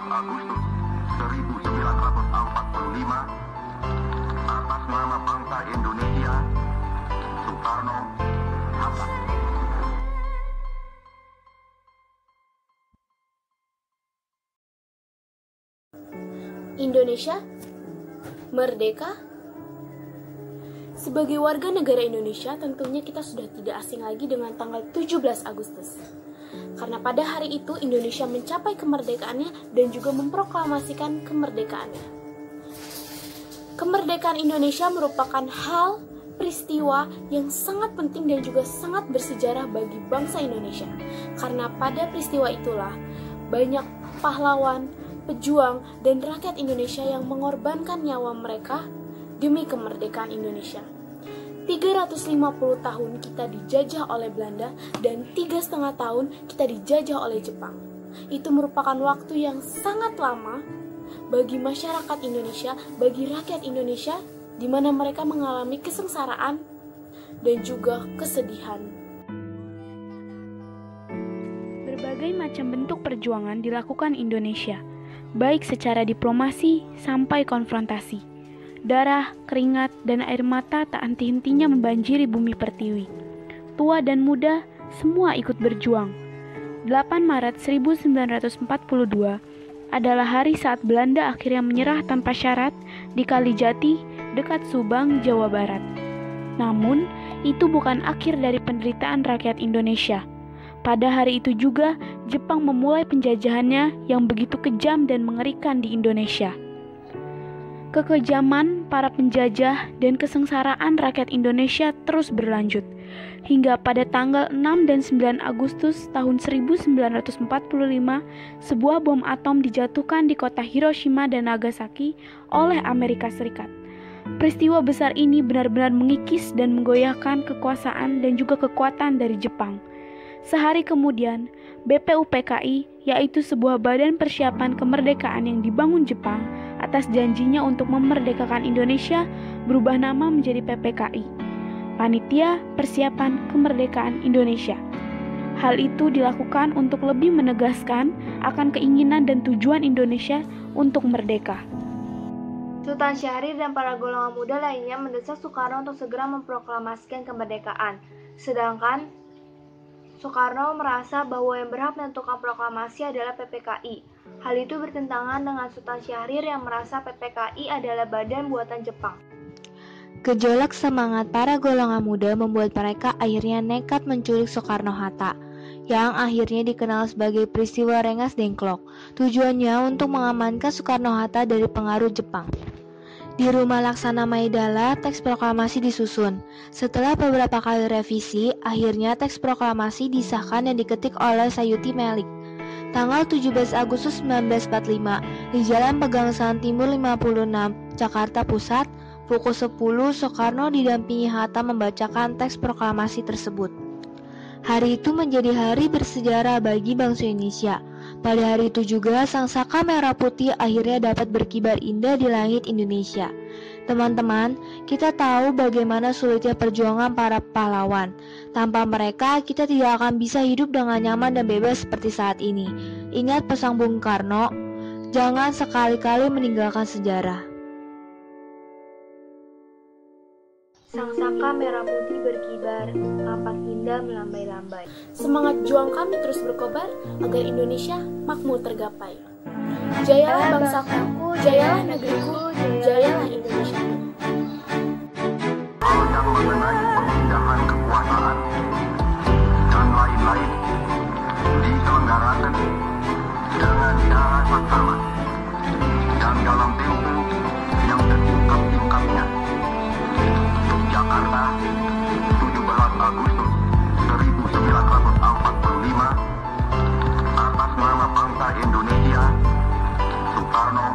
Agustus 1945 atas nama bangsa Indonesia, Soekarno-Hatta. Indonesia merdeka. Sebagai warga negara Indonesia, tentunya kita sudah tidak asing lagi dengan tanggal 17 Agustus. Karena pada hari itu Indonesia mencapai kemerdekaannya dan juga memproklamasikan kemerdekaannya. Kemerdekaan Indonesia merupakan hal peristiwa yang sangat penting dan juga sangat bersejarah bagi bangsa Indonesia. Karena pada peristiwa itulah banyak pahlawan, pejuang, dan rakyat Indonesia yang mengorbankan nyawa mereka demi kemerdekaan Indonesia. 350 tahun kita dijajah oleh Belanda dan 3,5 tahun kita dijajah oleh Jepang. Itu merupakan waktu yang sangat lama bagi masyarakat Indonesia, bagi rakyat Indonesia, di mana mereka mengalami kesengsaraan dan juga kesedihan. Berbagai macam bentuk perjuangan dilakukan Indonesia, baik secara diplomasi sampai konfrontasi. Darah, keringat, dan air mata tak henti-hentinya membanjiri bumi pertiwi. Tua dan muda, semua ikut berjuang. 8 Maret 1942 adalah hari saat Belanda akhirnya menyerah tanpa syarat di Kalijati, dekat Subang, Jawa Barat. Namun, itu bukan akhir dari penderitaan rakyat Indonesia. Pada hari itu juga, Jepang memulai penjajahannya yang begitu kejam dan mengerikan di Indonesia. Kekejaman para penjajah dan kesengsaraan rakyat Indonesia terus berlanjut, hingga pada tanggal 6 dan 9 Agustus tahun 1945, sebuah bom atom dijatuhkan di kota Hiroshima dan Nagasaki oleh Amerika Serikat. Peristiwa besar ini benar-benar mengikis dan menggoyahkan kekuasaan dan juga kekuatan dari Jepang. Sehari kemudian, BPUPKI, yaitu sebuah badan persiapan kemerdekaan yang dibangun Jepang atas janjinya untuk memerdekakan Indonesia, berubah nama menjadi PPKI, Panitia Persiapan Kemerdekaan Indonesia. Hal itu dilakukan untuk lebih menegaskan akan keinginan dan tujuan Indonesia untuk merdeka. Sultan Syahrir dan para golongan muda lainnya mendesak Soekarno untuk segera memproklamasikan kemerdekaan. Sedangkan Soekarno merasa bahwa yang berhak menentukan proklamasi adalah PPKI. Hal itu bertentangan dengan Sultan Syahrir yang merasa PPKI adalah badan buatan Jepang. Gejolak semangat para golongan muda membuat mereka akhirnya nekat menculik Soekarno-Hatta, yang akhirnya dikenal sebagai peristiwa Rengas Dengklok. Tujuannya untuk mengamankan Soekarno-Hatta dari pengaruh Jepang. Di rumah Laksana Maidala, teks proklamasi disusun. Setelah beberapa kali revisi, akhirnya teks proklamasi disahkan dan diketik oleh Sayuti Melik. Tanggal 17 Agustus 1945, di Jalan Pegangsaan Timur 56, Jakarta Pusat, pukul 10, Soekarno didampingi Hatta membacakan teks proklamasi tersebut. Hari itu menjadi hari bersejarah bagi bangsa Indonesia. Pada hari itu juga sang saka merah putih akhirnya dapat berkibar indah di langit Indonesia. Teman-teman, kita tahu bagaimana sulitnya perjuangan para pahlawan. Tanpa mereka, kita tidak akan bisa hidup dengan nyaman dan bebas seperti saat ini. Ingat pesan Bung Karno, jangan sekali-kali meninggalkan sejarah. Sang saka merah putih berkibar, tampak indah melambai-lambai. Semangat juang kami terus berkobar agar Indonesia makmur tergapai. Jayalah bangsaku, jayalah negeriku, jayalah Indonesia. Yang mengenai pemindahan kekuasaan dan lain-lain diselenggarakan dengan cara seksama dan dalam tempo yang sesingkat-singkatnya. Jakarta, 17 Agustus 1945 atas nama bangsa Indonesia, Soekarno